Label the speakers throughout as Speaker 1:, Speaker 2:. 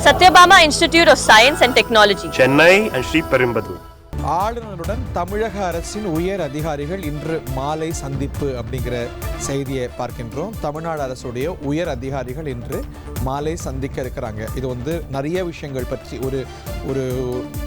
Speaker 1: Satyabama Institute of Science and Technology,
Speaker 2: Chennai and Sriperumbudur.
Speaker 3: ஆளுநருடன் தமிழக அரசின் உயர் அதிகாரிகள் இன்று மாலை சந்திப்பு அப்படிங்கிற செய்தியை பார்க்கின்றோம். தமிழ்நாடு அரசுடைய உயர் அதிகாரிகள் இன்று மாலை சந்திக்க இருக்கிறாங்க. இது நிறைய விஷயங்கள் பற்றி ஒரு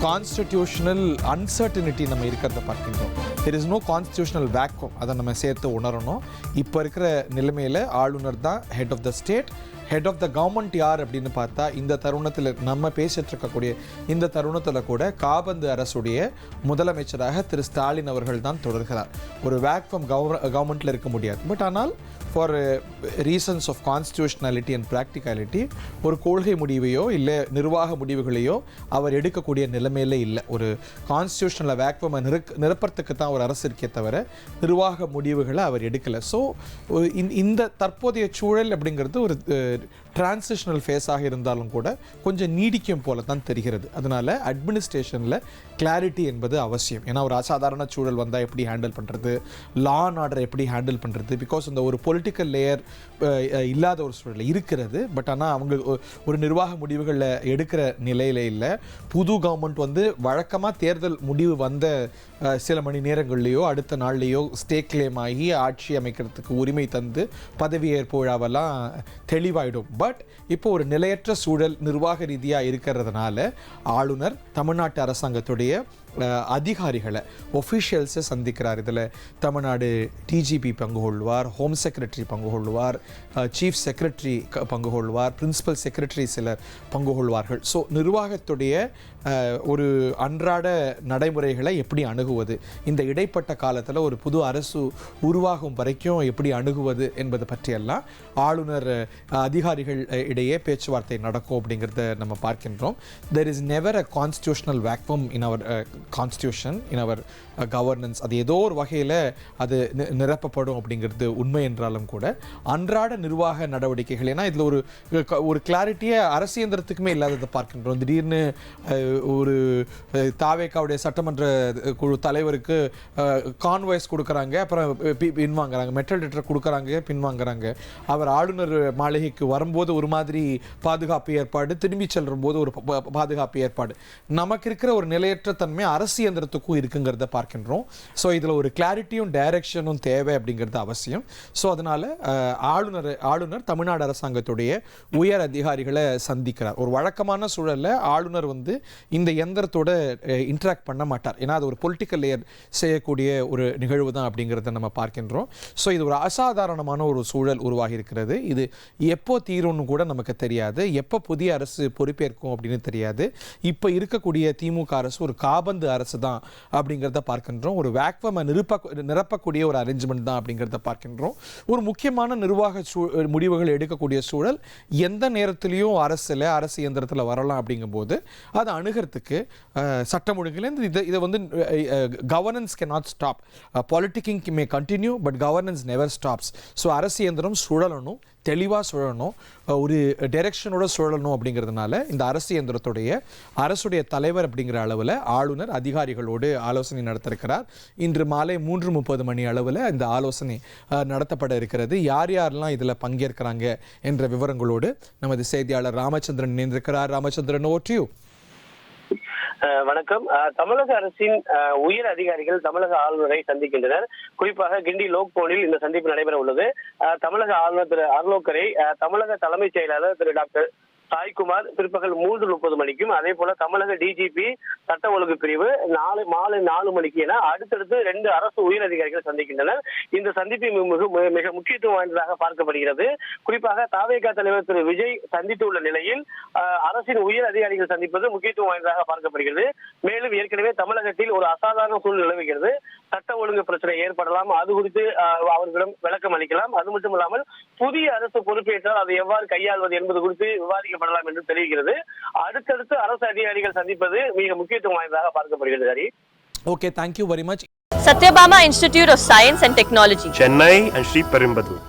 Speaker 3: கான்ஸ்டிடியூஷனல் அன்சர்டனிட்டி நம்ம இருக்கிறத பார்க்கின்றோம். There is no constitutional vacuum, அதை நம்ம சேர்த்து உணரணும். இப்போ இருக்கிற நிலைமையில் ஆளுநர் தான் head of the state. Head of the government யார் அப்படின்னு பார்த்தா இந்த தருணத்தில் நம்ம பேசிட்டு இருக்கக்கூடிய இந்த தருணத்தில் கூட காபந்து அரசுடைய முதலமைச்சராக திரு ஸ்டாலின் அவர்கள் தான் தொடர்கிறார். ஒரு வேக்யூம் கவர்மெண்ட்டில் இருக்க முடியாது. பட் ஆனால் for reasons of constitutionality and practicality ஒரு கொள்கை முடிவையோ இல்லை நிர்வாக முடிவுகளையோ அவர் எடுக்கக்கூடிய நிலைமையில் இல்லை. ஒரு கான்ஸ்டியூஷனில் வேக்யூமை நிரப்புறதுக்கு தான் ஒரு அரசு இருக்கே தவிர நிர்வாக முடிவுகளை அவர் எடுக்கலை. ஸோ இந்த தற்போதைய சூழல் அப்படிங்கிறது ஒரு டிரான்சிஷனல் ஃபேஸாக இருந்தாலும் கூட கொஞ்சம் நீடிக்கும் போல தான் தெரிகிறது. அதனால் அட்மினிஸ்ட்ரேஷனில் கிளாரிட்டி என்பது அவசியம். ஏன்னா ஒரு அசாதாரண சூழல் வந்தால் எப்படி ஹேண்டில் பண்ணுறது, லா அண்ட் ஆர்டரை எப்படி ஹேண்டில் பண்ணுறது, பிகாஸ் இந்த ஒரு பொலிட்டிக்கல் லேயர் இல்லாத ஒரு சூழல் இருக்கிறது. பட் ஆனால் அவங்க ஒரு நிர்வாக முடிவுகளில் எடுக்கிற நிலையில் இல்லை. புது கவர்மெண்ட் வழக்கமாக தேர்தல் முடிவு வந்த சில மணி நேரங்கள்லேயோ அடுத்த நாள்லேயோ ஸ்டே கிளைம் ஆகி ஆட்சி அமைக்கிறதுக்கு உரிமை தந்து பதவியேற்பு விழாவெல்லாம் தெளிவாயிடும். பட் இப்போ ஒரு நிலையற்ற சூழல் நிர்வாக ரீதியாக இருக்கிறதுனால ஆளுநர் தமிழ்நாட்டு அரசாங்கத்துடைய அதிகாரிகளை ஒஃபிஷியல்ஸை சந்திக்கிறார். இதில் தமிழ்நாடு டிஜிபி பங்கு கொள்வார், ஹோம் செக்ரட்டரி பங்கு கொள்வார், சீஃப் செக்ரட்டரி பங்கு கொள்வார், பிரின்சிபல் செக்ரட்டரி சிலர் பங்கு கொள்வார்கள். ஸோ நிர்வாகத்துடைய ஒரு அன்றாட நடைமுறைகளை எப்படி அணுகுவது, இந்த இடைப்பட்ட காலத்தில் ஒரு புது அரசு உருவாகும் வரைக்கும் எப்படி அணுகுவது என்பது பற்றியெல்லாம் ஆளுநர் அதிகாரிகள் இடையே பேச்சுவார்த்தை நடக்கும் அப்படிங்கிறத நம்ம பார்க்கின்றோம். There is never a constitutional vacuum in our constitution, in our governance. அது ஏதோ ஒரு வகையில் அது நிரப்பப்படும் அப்படிங்கிறது உண்மை என்றாலும் கூட அன்றாட நிர்வாக நடவடிக்கைகள், ஏன்னா இதில் ஒரு கிளாரிட்டியை அரசியந்திரத்துக்குமே இல்லாததை பார்க்கின்றோம். திடீர்னு ஒரு தாவேக்காவுடைய சட்டமன்ற குழு தலைவருக்கு கான்வாய்ஸ் கொடுக்குறாங்க, அப்புறம் பின்வாங்குறாங்க, மெட்டல் டிட்டர் கொடுக்குறாங்க, பின்வாங்குறாங்க. அவர் ஆளுநர் மாளிகைக்கு வரும்போது ஒரு மாதிரி பாதுகாப்பு ஏற்பாடு, திரும்பி செல்லும் போது ஒரு பாதுகாப்பு ஏற்பாடு. நமக்கு இருக்கிற ஒரு நிலையற்ற தன்மை அரசியந்திரத்துக்கும் இருக்குங்கிறத பார்க்கின்றோம். ஸோ இதில் ஒரு கிளாரிட்டியும் டைரக்ஷனும் தேவை அப்படிங்கிறது அவசியம். ஸோ அதனால் ஆளுநர் தமிழ்நாடு அரசாங்கத்துடைய உயர் அதிகாரிகளை சந்திக்கிறார். ஒரு வழக்கமான சூழலில் ஆளுநர் இந்த எந்திரத்தோட இன்ட்ராக்ட் பண்ண மாட்டார். ஏன்னா அது ஒரு பொலிட்டிக்கல் லேயர் செய்யக்கூடிய ஒரு நிகழ்வு தான் அப்படிங்கிறத நம்ம பார்க்கின்றோம். ஸோ இது ஒரு அசாதாரணமான ஒரு சூழல் உருவாகி இருக்கிறது. இது எப்போ தீரும்னு கூட நமக்கு தெரியாது, எப்போ புதிய அரசு பொறுப்பேற்கும் அப்படின்னு தெரியாது. இப்போ இருக்கக்கூடிய திமுக அரசு ஒரு காபந்து அரசு தான் அப்படிங்கிறத பார்க்கின்றோம். ஒரு வேக்யூமை நிரப்பக்கூடிய ஒரு அரேஞ்ச்மெண்ட் தான் அப்படிங்கிறத பார்க்கின்றோம். ஒரு முக்கியமான நிர்வாக முடிவுகள் எடுக்கக்கூடிய சூழல் எந்த நேரத்திலையும் அரசு இயந்திரத்தில் வரலாம். அப்படிங்கும்போது அதை அணுகிறதுக்கு சட்டம் ஒழுங்கிலேருந்து இதை governance cannot stop. Politicking may continue but governance never stops. So அரசு இயந்திரம் சுழலணும், தெளிவாக சுழலணும், ஒரு டைரக்ஷனோட சுழலணும். அப்படிங்கிறதுனால இந்த அரசு அரசுடைய தலைவர் அப்படிங்கிற அளவில் ஆளுநர் அதிகாரிகளோடு ஆலோசனை நடத்திருக்கிறார். இன்று மாலை 3:30 மணி அளவில் இந்த ஆலோசனை நடத்தப்பட இருக்கிறது. யாரெல்லாம் இதில் பங்கேற்கிறாங்க என்ற விவரங்களோடு நமது செய்தியாளர் ராமச்சந்திரன் இணைந்திருக்கிறார். Ramachandran, over to you.
Speaker 4: வணக்கம். தமிழக அரசின் உயர் அதிகாரிகள் தமிழக ஆளுநரை சந்திக்கின்றனர். குறிப்பாக கிண்டி லோக்போனில் இந்த சந்திப்பு நடைபெற உள்ளது. தமிழக ஆளுநர் திரு அர்லோக்கரை தமிழக தலைமைச் செயலாளர் திரு டாக்டர் சாய்குமார் பிற்பகல் 3:30 மணிக்கும், அதே போல தமிழக டிஜிபி சட்ட ஒழுங்கு பிரிவு மாலை 4 மணிக்கு என அடுத்தடுத்து 2 அரசு உயர் அதிகாரிகள் சந்திக்கின்றனர். இந்த சந்திப்பு மிக முக்கியத்துவம் வாய்ந்ததாக பார்க்கப்படுகிறது. குறிப்பாக தாவேகா தலைவர் திரு விஜய் சந்தித்துள்ள நிலையில் அரசின் உயர் அதிகாரிகள் சந்திப்பது முக்கியத்துவம் வாய்ந்ததாக பார்க்கப்படுகிறது. மேலும் ஏற்கனவே தமிழகத்தில் ஒரு அசாதாரண சூழ்நிலை நிலவுகிறது. சட்ட ஒழுங்கு பிரச்சனை ஏற்படலாம், அது குறித்து அவர்களிடம் விளக்கம் அளிக்கலாம். அது மட்டும் இல்லாமல் புதிய அரசு பொறுப்பேற்றால் அதை எவ்வாறு கையாள்வது என்பது குறித்து விவாதிக்கப்படலாம் என்று தெரிவிக்கிறது. அடுத்தடுத்து அரசு அதிகாரிகள் சந்திப்பது மிக முக்கியத்துவம் வாய்ந்ததாக பார்க்கப்படுகிறது. Hari,
Speaker 3: okay, thank you very much.
Speaker 1: Satyabama Institute of Science and Technology,
Speaker 2: Chennai and Sriperumbudur.